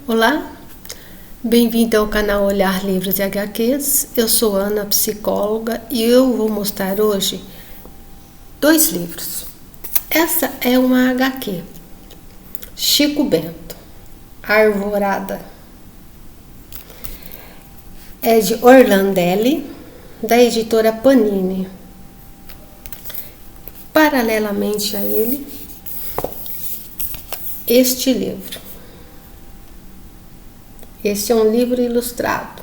Olá, bem-vindo ao canal Olhar Livros e HQs. Eu sou Ana, psicóloga, e eu vou mostrar hoje 2 livros. Essa é uma HQ, Chico Bento, Arvorada. É de Orlandelli, da editora Panini. Paralelamente a ele, este livro. Este é um livro ilustrado,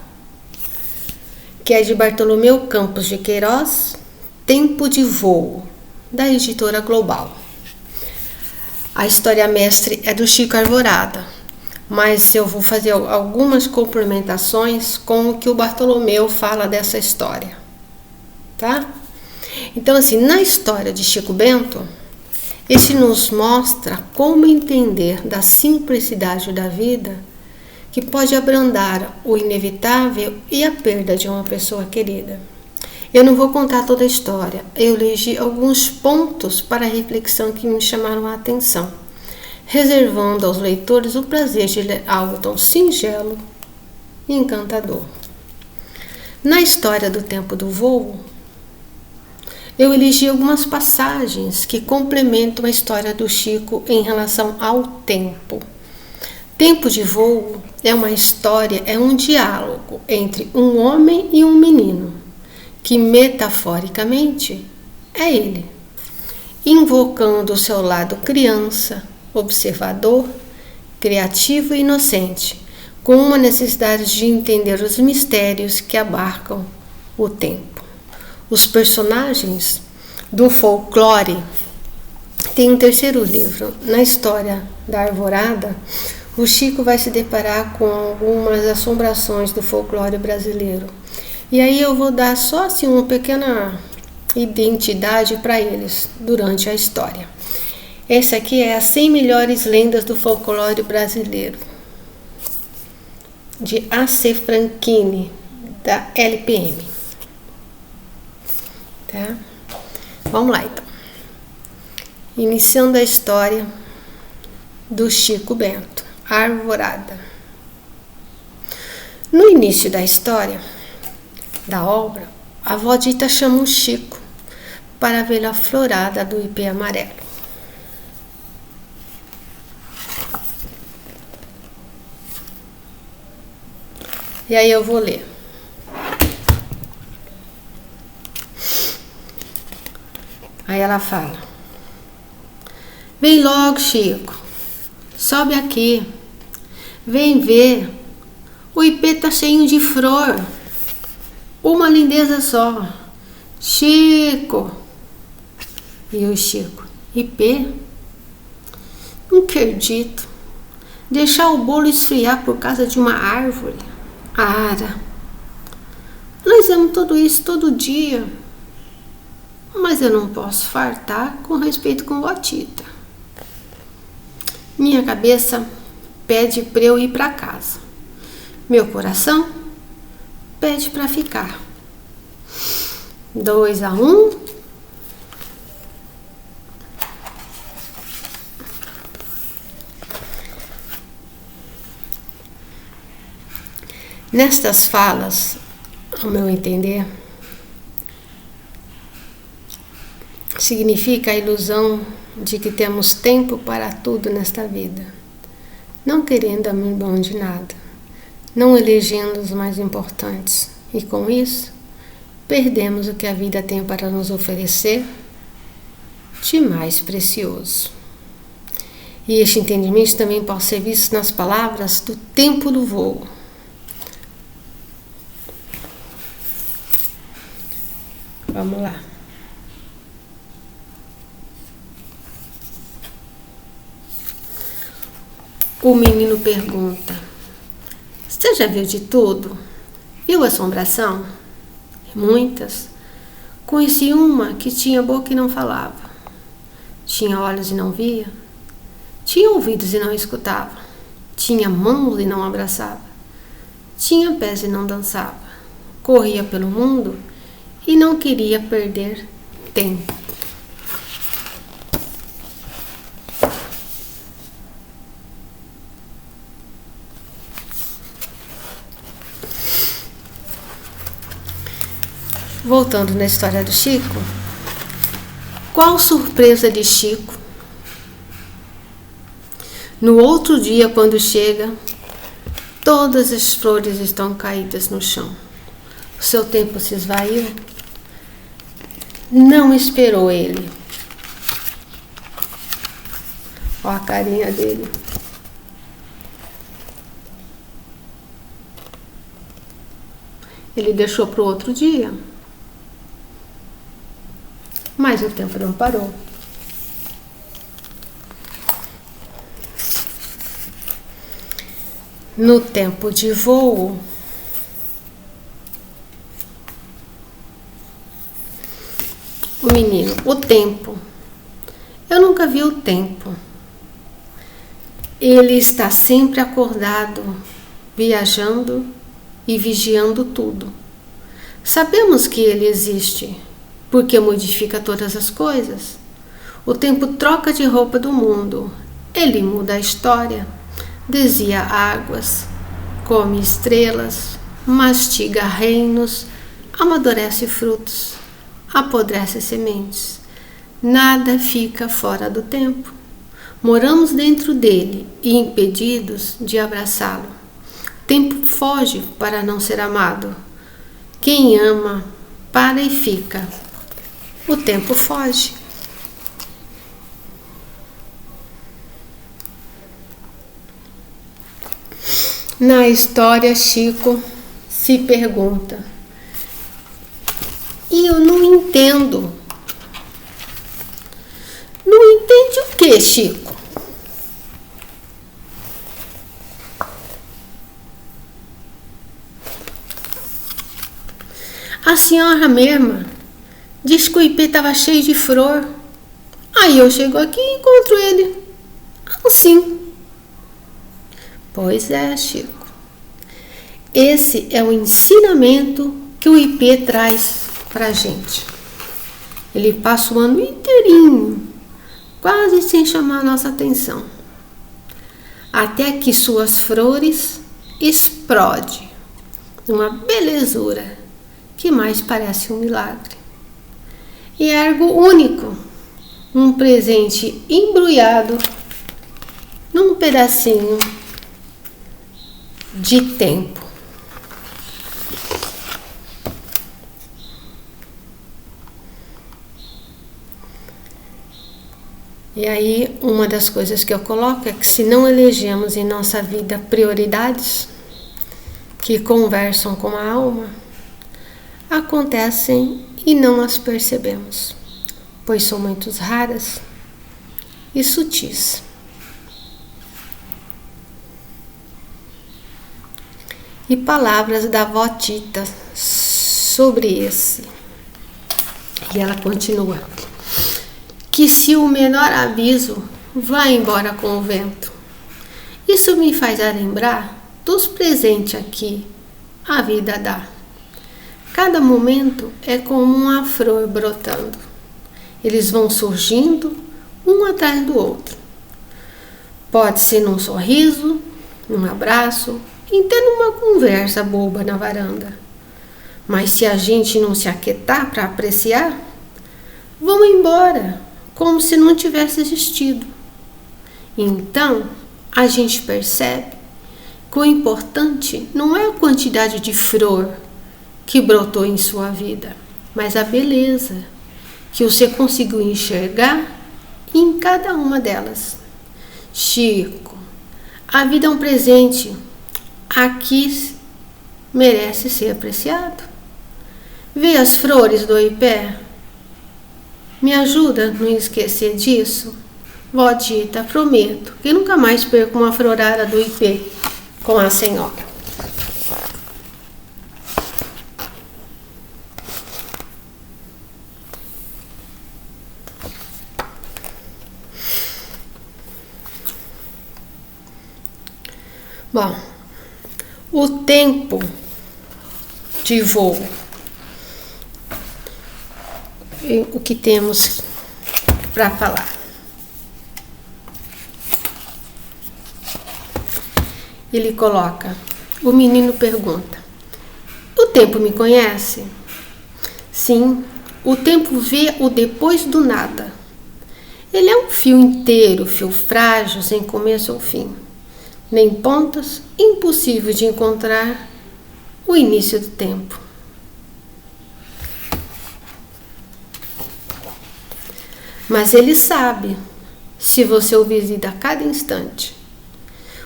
que é de Bartolomeu Campos de Queiroz, Tempo de Voo, da editora Global. A história mestre é do Chico Arvorada, mas eu vou fazer algumas complementações com o que o Bartolomeu fala dessa história, tá? Então, assim, na história de Chico Bento, este nos mostra como entender da simplicidade da vida, que pode abrandar o inevitável e a perda de uma pessoa querida. Eu não vou contar toda a história, eu elegi alguns pontos para reflexão que me chamaram a atenção, reservando aos leitores o prazer de ler algo tão singelo e encantador. Na história do Tempo do Voo, eu elegi algumas passagens que complementam a história do Chico em relação ao tempo. Tempo de Voo é uma história, é um diálogo entre um homem e um menino, que metaforicamente é ele, invocando o seu lado criança, observador, criativo e inocente, com uma necessidade de entender os mistérios que abarcam o tempo. Os personagens do folclore têm um terceiro livro. Na história da Arvorada, o Chico vai se deparar com algumas assombrações do folclore brasileiro. E aí eu vou dar só assim uma pequena identidade para eles durante a história. Essa aqui é as 100 melhores lendas do folclore brasileiro, de A.C. Franchini, da LPM. Tá? Vamos lá então. Iniciando a história do Chico Bento, Arvorada. No início da história, da obra, a avó Dita chama o Chico para ver a florada do ipê amarelo. E aí eu vou ler. Aí ela fala: vem logo, Chico, sobe aqui, vem ver, o ipê tá cheio de flor, uma lindeza só, Chico. E o Chico: ipê? Não acredito, deixar o bolo esfriar por causa de uma árvore? Ara, nós vemos tudo isso todo dia. Mas eu não posso fartar com respeito com Botita. Minha cabeça pede para eu ir para casa. Meu coração pede para ficar. 2-1. Nestas falas, ao meu entender, significa a ilusão de que temos tempo para tudo nesta vida, não querendo abrir mão de nada, não elegendo os mais importantes, e com isso, perdemos o que a vida tem para nos oferecer de mais precioso. E este entendimento também pode ser visto nas palavras do Tempo do Voo. Vamos lá. O menino pergunta: você já viu de tudo? Viu assombração? Muitas. Conheci uma que tinha boca e não falava. Tinha olhos e não via. Tinha ouvidos e não escutava. Tinha mãos e não abraçava. Tinha pés e não dançava. Corria pelo mundo e não queria perder tempo. Voltando na história do Chico, qual surpresa de Chico? No outro dia, quando chega, todas as flores estão caídas no chão. O seu tempo se esvaiu. Não esperou ele. Olha a carinha dele. Ele deixou para o outro dia. Mas o tempo não parou. No tempo de voo, o menino, o tempo. Eu nunca vi o tempo. Ele está sempre acordado, viajando e vigiando tudo. Sabemos que ele existe, porque modifica todas as coisas. O tempo troca de roupa do mundo. Ele muda a história, desvia águas, come estrelas, mastiga reinos, amadurece frutos, apodrece sementes. Nada fica fora do tempo. Moramos dentro dele e impedidos de abraçá-lo. O tempo foge para não ser amado. Quem ama, para e fica. O tempo foge. Na história, Chico se pergunta: e eu não entendo. Não entende o que, Chico? A senhora mesma disse que o ipê estava cheio de flor. Aí eu chego aqui e encontro ele assim. Pois é, Chico. Esse é o ensinamento que o ipê traz pra gente. Ele passa o ano inteirinho, quase sem chamar a nossa atenção, até que suas flores explodem numa belezura que mais parece um milagre. E é algo único, um presente embrulhado num pedacinho de tempo. E aí, uma das coisas que eu coloco é que se não elegemos em nossa vida prioridades que conversam com a alma, acontecem e não as percebemos, pois são muito raras e sutis. E palavras da avó Tita sobre esse. E ela continua: que se o menor aviso vai embora com o vento. Isso me faz lembrar dos presentes aqui a vida dá. Cada momento é como uma flor brotando. Eles vão surgindo um atrás do outro. Pode ser num sorriso, num abraço, e até numa conversa boba na varanda. Mas se a gente não se aquietar para apreciar, vão embora, como se não tivesse existido. Então, a gente percebe que o importante não é a quantidade de flor que brotou em sua vida, mas a beleza que você conseguiu enxergar em cada uma delas. Chico, a vida é um presente. Aqui merece ser apreciado. Vê as flores do ipé. Me ajuda a não esquecer disso? Vó Tita, prometo que nunca mais perco uma florada do ipê com a senhora. Bom, o tempo de voo. O que temos para falar? Ele coloca: o menino pergunta: o tempo me conhece? Sim, o tempo vê o depois do nada. Ele é um fio inteiro, fio frágil, sem começo ou fim. Nem pontas, impossível de encontrar o início do tempo. Mas ele sabe, se você o visita a cada instante,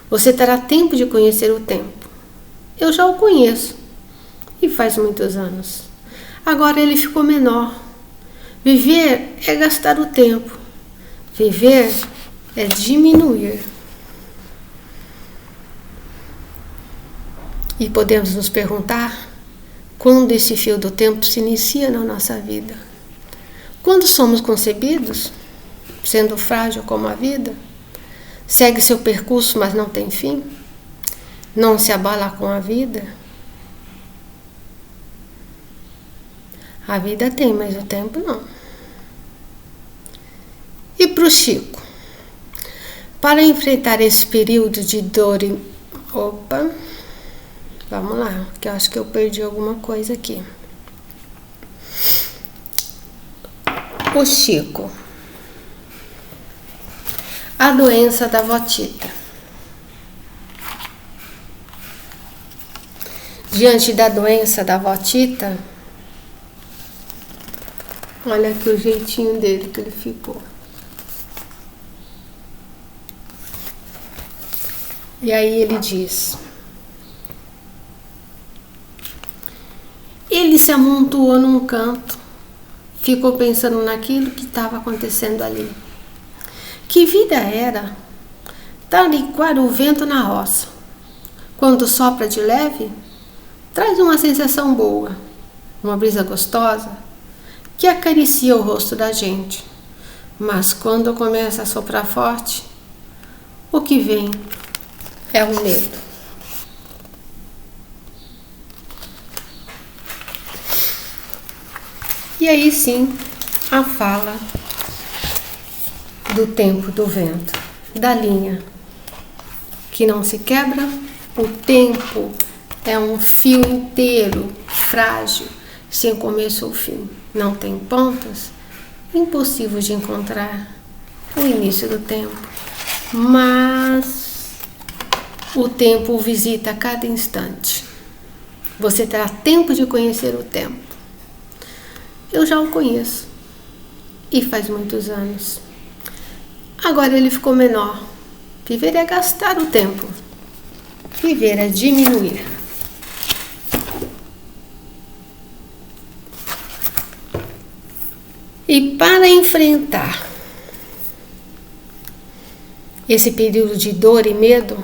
você terá tempo de conhecer o tempo. Eu já o conheço, e faz muitos anos. Agora ele ficou menor. Viver é gastar o tempo. Viver é diminuir. E podemos nos perguntar quando esse fio do tempo se inicia na nossa vida. Quando somos concebidos, sendo frágil como a vida, segue seu percurso, mas não tem fim, não se abala com a vida. A vida tem, mas o tempo não. E para o Chico? Para enfrentar esse período de dor e... Opa! Vamos lá, que eu acho que eu perdi alguma coisa aqui. O Chico. A doença da vó Tita. Diante da doença da vó Tita, olha aqui o jeitinho dele que ele ficou. E aí ele diz: ele se amontoou num canto, ficou pensando naquilo que estava acontecendo ali. Que vida era? Tariquar o vento na roça. Quando sopra de leve, traz uma sensação boa, uma brisa gostosa, que acaricia o rosto da gente. Mas quando começa a soprar forte, o que vem é o medo. E aí sim, a fala do tempo do vento, da linha que não se quebra. O tempo é um fio inteiro, frágil, sem começo ou fim. Não tem pontas, impossível de encontrar o início do tempo. Mas o tempo o visita a cada instante. Você terá tempo de conhecer o tempo. Eu já o conheço, e faz muitos anos. Agora ele ficou menor. Viver é gastar o tempo. Viver é diminuir. E para enfrentar esse período de dor e medo,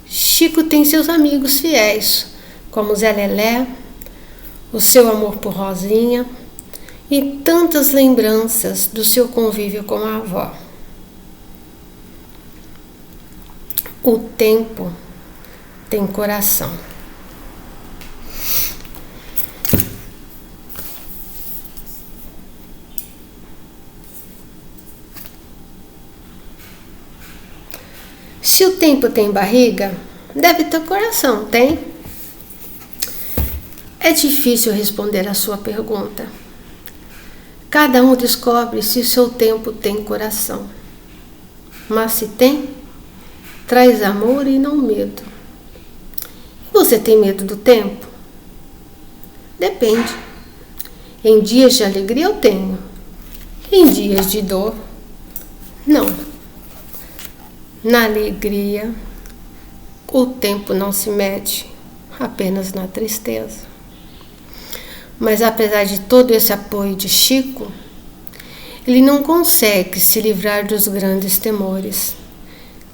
Chico tem seus amigos fiéis, como Zé Lelé, o seu amor por Rosinha e tantas lembranças do seu convívio com a avó. O tempo tem coração. Se o tempo tem barriga, deve ter coração, tem? É difícil responder a sua pergunta. Cada um descobre se o seu tempo tem coração. Mas se tem, traz amor e não medo. Você tem medo do tempo? Depende. Em dias de alegria eu tenho. Em dias de dor, não. Na alegria, o tempo não se mede, apenas na tristeza. Mas apesar de todo esse apoio de Chico, ele não consegue se livrar dos grandes temores,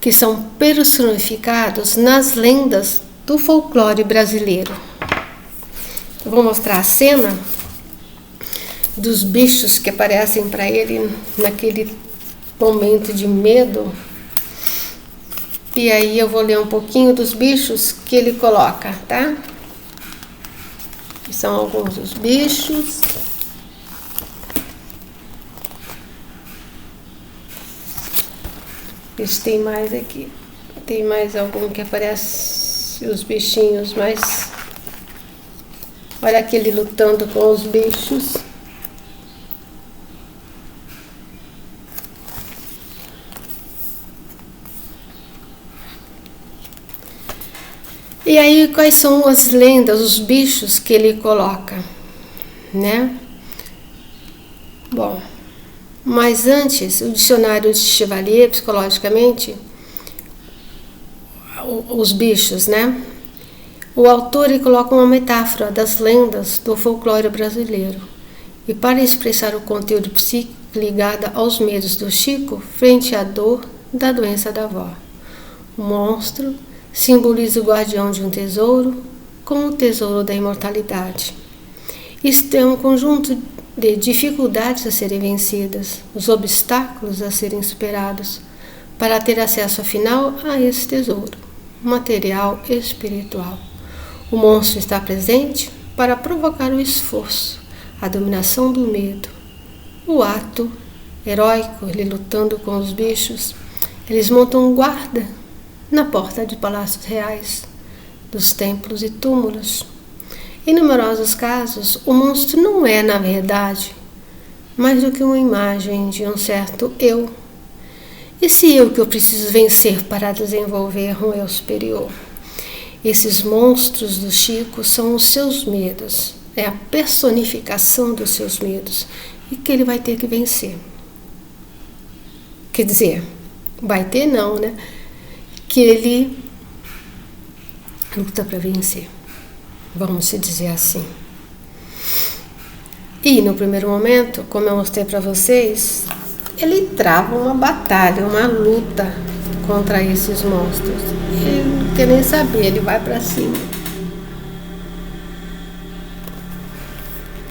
que são personificados nas lendas do folclore brasileiro. Eu vou mostrar a cena dos bichos que aparecem para ele naquele momento de medo. E aí eu vou ler um pouquinho dos bichos que ele coloca, tá? Que são alguns dos bichos. Esse tem mais aqui. Tem mais algum que aparece os bichinhos, mas Olha aqui ele lutando com os bichos. E aí, quais são as lendas, os bichos que ele coloca, né? Bom, mas antes, o dicionário de Chevalier, psicologicamente, os bichos, né? O autor ele coloca uma metáfora das lendas do folclore brasileiro. E para expressar o conteúdo psíquico ligado aos medos do Chico frente à dor da doença da avó. O monstro simboliza o guardião de um tesouro com o tesouro da imortalidade. Isto é um conjunto de dificuldades a serem vencidas, os obstáculos a serem superados, para ter acesso afinal a esse tesouro, material e espiritual. O monstro está presente para provocar o esforço, a dominação do medo. O ato heróico, ele lutando com os bichos, eles montam guarda na porta de palácios reais, dos templos e túmulos. Em numerosos casos, o monstro não é, na verdade, mais do que uma imagem de um certo eu. Esse eu que eu preciso vencer para desenvolver um eu superior. Esses monstros do Chico são os seus medos, é a personificação dos seus medos e que ele vai ter que vencer. Quer dizer, vai ter não, né? Que ele luta para vencer, vamos se dizer assim. E no primeiro momento, como eu mostrei para vocês, ele trava uma batalha, uma luta contra esses monstros. Ele não quer nem saber, ele vai para cima,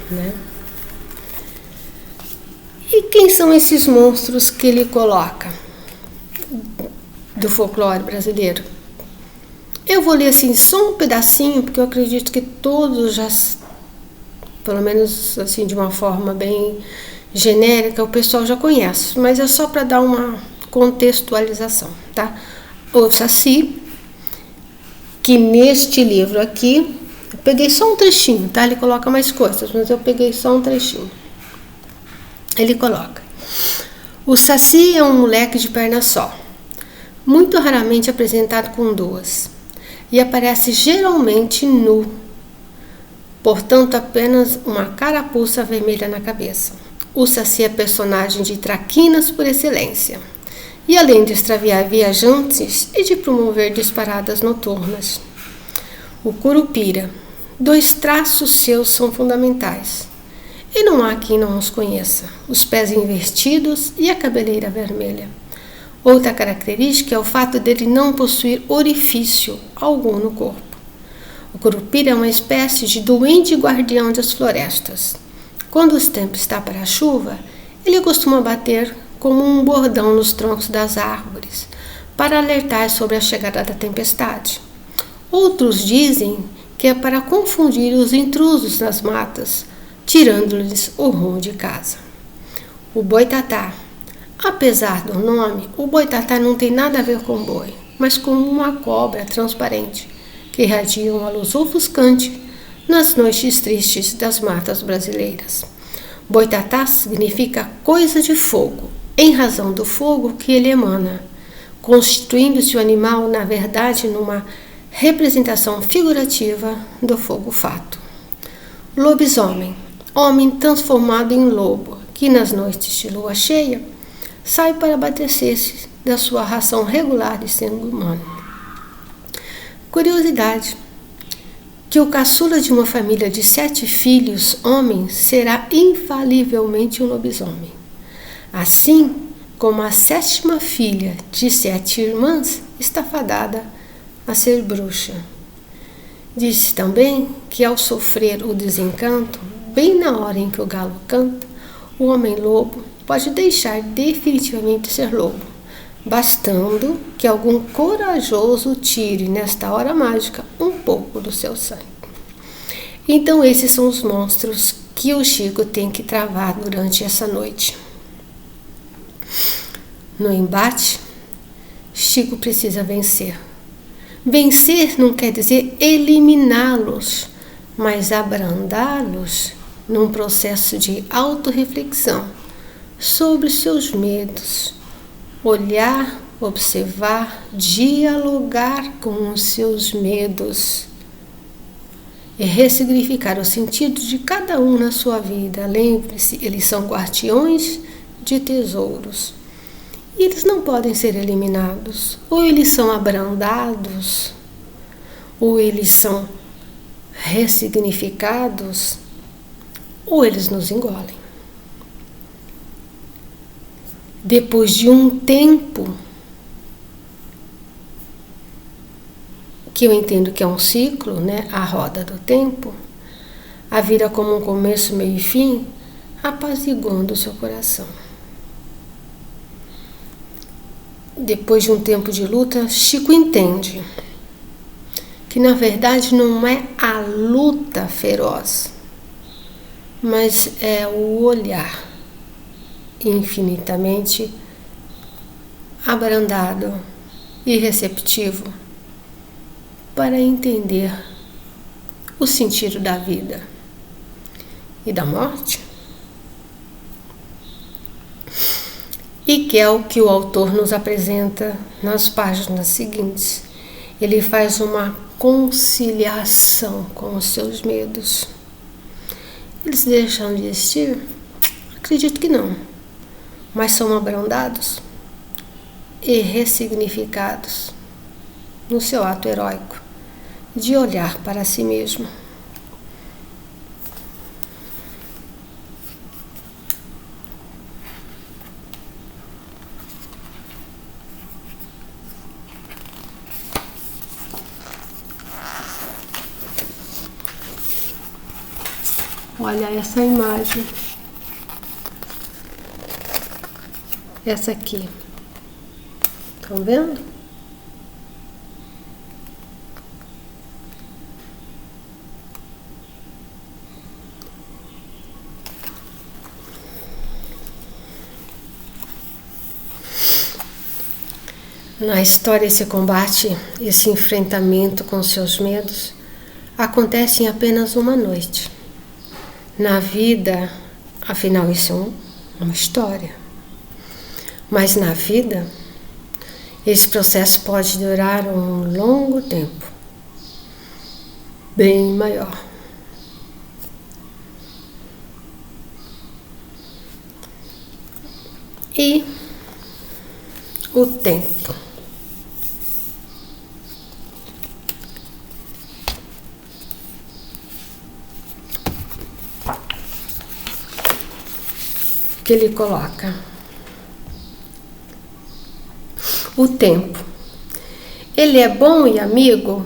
né? E quem são esses monstros que ele coloca do folclore brasileiro? Eu vou ler assim só um pedacinho, porque eu acredito que todos já, pelo menos assim de uma forma bem genérica, o pessoal já conhece, mas é só para dar uma contextualização, tá? O Saci, que neste livro aqui, eu peguei só um trechinho, tá? Ele coloca mais coisas, mas eu peguei só um trechinho. Ele coloca: o Saci é um moleque de perna só, muito raramente apresentado com duas, e aparece geralmente nu, portanto apenas uma carapuça vermelha na cabeça. O Saci é personagem de traquinas por excelência, e além de extraviar viajantes e de promover disparadas noturnas. O Curupira, dois traços seus são fundamentais, e não há quem não os conheça: os pés invertidos e a cabeleira vermelha. Outra característica é o fato dele não possuir orifício algum no corpo. O Curupira é uma espécie de duende guardião das florestas. Quando o tempo está para a chuva, ele costuma bater como um bordão nos troncos das árvores, para alertar sobre a chegada da tempestade. Outros dizem que é para confundir os intrusos nas matas, tirando-lhes o rumo de casa. O Boitatá. Apesar do nome, o Boitatá não tem nada a ver com boi, mas com uma cobra transparente, que irradia uma luz ofuscante nas noites tristes das matas brasileiras. Boitatá significa coisa de fogo, em razão do fogo que ele emana, constituindo-se o animal, na verdade, numa representação figurativa do fogo fato. Lobisomem, homem transformado em lobo, que nas noites de lua cheia sai para abastecer-se da sua ração regular de sangue humano. Curiosidade: que o caçula de uma família de 7 filhos homens será infalivelmente um lobisomem, assim como a 7ª filha de 7 irmãs está fadada a ser bruxa. Diz também que ao sofrer o desencanto, bem na hora em que o galo canta, o homem-lobo pode deixar definitivamente de ser lobo, bastando que algum corajoso tire nesta hora mágica um pouco do seu sangue. Então esses são os monstros que o Chico tem que travar durante essa noite. No embate, Chico precisa vencer. Vencer não quer dizer eliminá-los, mas abrandá-los num processo de autorreflexão sobre seus medos, olhar, observar, dialogar com os seus medos e ressignificar o sentido de cada um na sua vida. Lembre-se, eles são guardiões de tesouros. E eles não podem ser eliminados. Ou eles são abrandados, ou eles são ressignificados, ou eles nos engolem. Depois de um tempo, que eu entendo que é um ciclo, né? A roda do tempo, a vida como um começo, meio e fim, apaziguando o seu coração. Depois de um tempo de luta, Chico entende que na verdade não é a luta feroz, mas é o olhar infinitamente abrandado e receptivo para entender o sentido da vida e da morte. E que é o que o autor nos apresenta nas páginas seguintes. Ele faz uma conciliação com os seus medos. Eles deixam de existir? Acredito que não, mas são abrandados e ressignificados no seu ato heróico de olhar para si mesmo. Olha essa imagem. Essa aqui. Estão vendo? Na história, esse combate, esse enfrentamento com seus medos, acontece em apenas uma noite. Na vida, afinal, isso é uma história. Mas na vida, esse processo pode durar um longo tempo, bem maior. E o tempo. Que ele coloca. O tempo. Ele é bom e amigo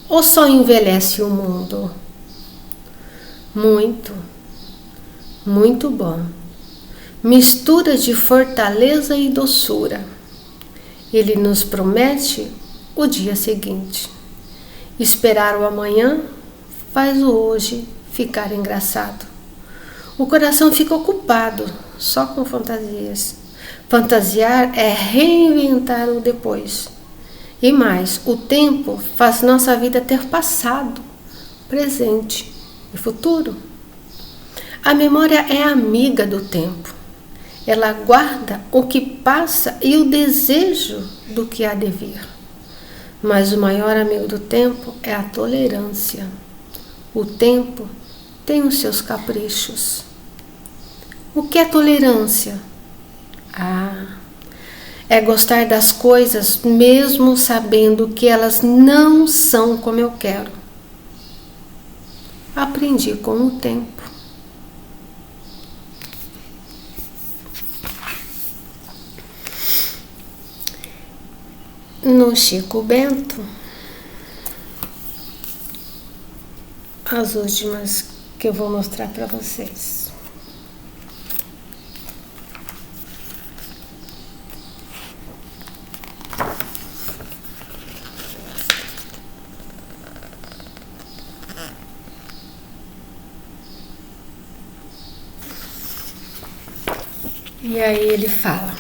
ou só envelhece o mundo? Muito, muito bom. Mistura de fortaleza e doçura. Ele nos promete o dia seguinte. Esperar o amanhã faz o hoje ficar engraçado. O coração fica ocupado só com fantasias. Fantasiar é reinventar o depois. E mais, o tempo faz nossa vida ter passado, presente e futuro. A memória é amiga do tempo. Ela guarda o que passa e o desejo do que há de vir. Mas o maior amigo do tempo é a tolerância. O tempo tem os seus caprichos. O que é tolerância? É gostar das coisas mesmo sabendo que elas não são como eu quero. Aprendi com o tempo. No Chico Bento, as últimas que eu vou mostrar para vocês. E aí ele fala: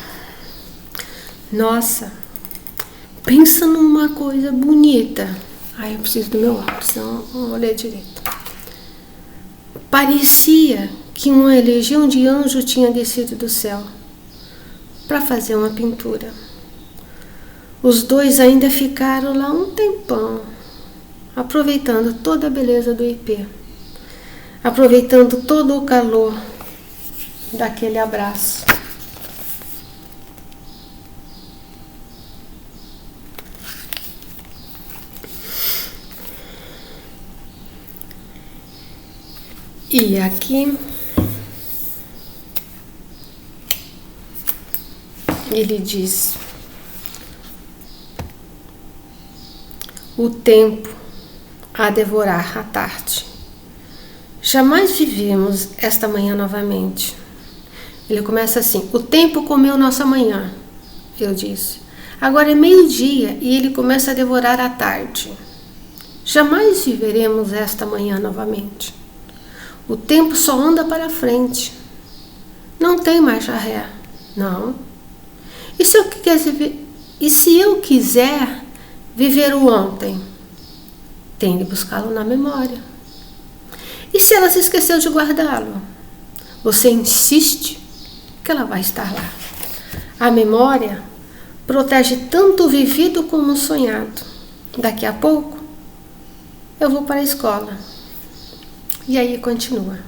nossa, pensa numa coisa bonita. Ai, eu preciso do meu óculos, senão não vou ler direito. Parecia que uma legião de anjos tinha descido do céu para fazer uma pintura. Os dois ainda ficaram lá um tempão, aproveitando toda a beleza do ipê, aproveitando todo o calor daquele abraço. E aqui ele diz: o tempo a devorar a tarde. Jamais vivemos esta manhã novamente. Ele começa assim: o tempo comeu nossa manhã, eu disse. Agora é meio-dia e ele começa a devorar a tarde. Jamais viveremos esta manhã novamente. O tempo só anda para frente. Não tem marcha ré. Não. E se eu quiser viver o ontem? Tem de buscá-lo na memória. E se ela se esqueceu de guardá-lo? Você insiste que ela vai estar lá. A memória protege tanto o vivido como o sonhado. Daqui a pouco eu vou para a escola. E aí continua.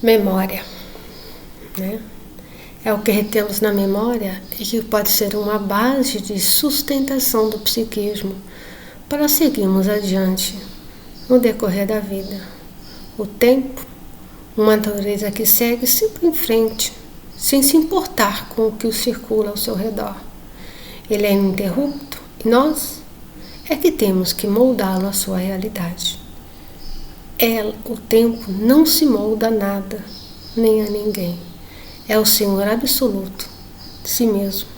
Memória, né? É o que retemos na memória e que pode ser uma base de sustentação do psiquismo para seguirmos adiante no decorrer da vida. O tempo, uma natureza que segue sempre em frente, sem se importar com o que o circula ao seu redor. Ele é ininterrupto e nós é que temos que moldá-lo à sua realidade. O tempo não se molda a nada, nem a ninguém. É o Senhor absoluto de si mesmo.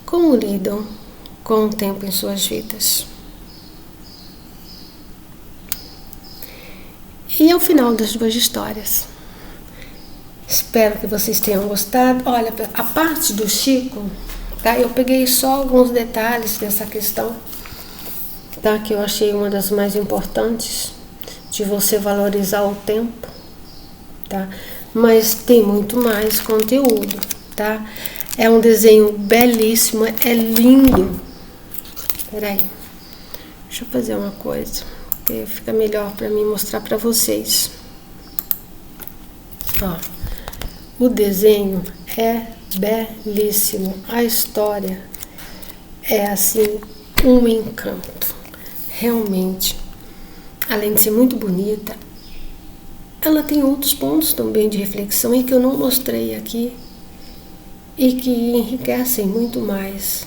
Como lidam com o tempo em suas vidas? E é o final das duas histórias. Espero que vocês tenham gostado. Olha, a parte do Chico, tá? Eu peguei só alguns detalhes dessa questão, tá? Que eu achei uma das mais importantes, de você valorizar o tempo, tá? Mas tem muito mais conteúdo, tá? É um desenho belíssimo, é lindo. Peraí, deixa eu fazer uma coisa, que fica melhor para mim mostrar para vocês. Ó, o desenho é belíssimo, a história é assim um encanto, realmente. Além de ser muito bonita, ela tem outros pontos também de reflexão e que eu não mostrei aqui e que enriquecem muito mais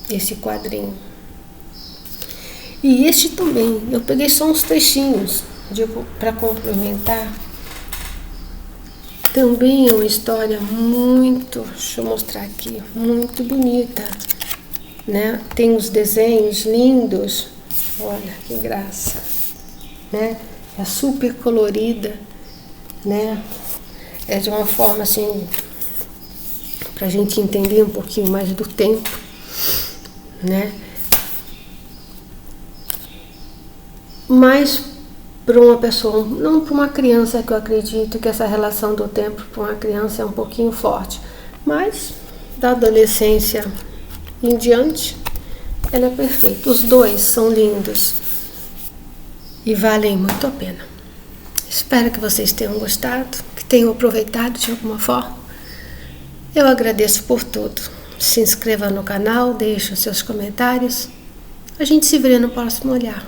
esse quadrinho. E este também, eu peguei só uns trechinhos para complementar. Também é uma história muito, deixa eu mostrar aqui, muito bonita, né? Tem os desenhos lindos, olha que graça, né? É super colorida, né? É de uma forma assim, pra gente entender um pouquinho mais do tempo, né? Mas para uma pessoa, não para uma criança, que eu acredito que essa relação do tempo para uma criança é um pouquinho forte, mas da adolescência em diante, ela é perfeita. Os dois são lindos e valem muito a pena. Espero que vocês tenham gostado, que tenham aproveitado de alguma forma. Eu agradeço por tudo. Se inscreva no canal, deixe os seus comentários. A gente se vê no próximo olhar.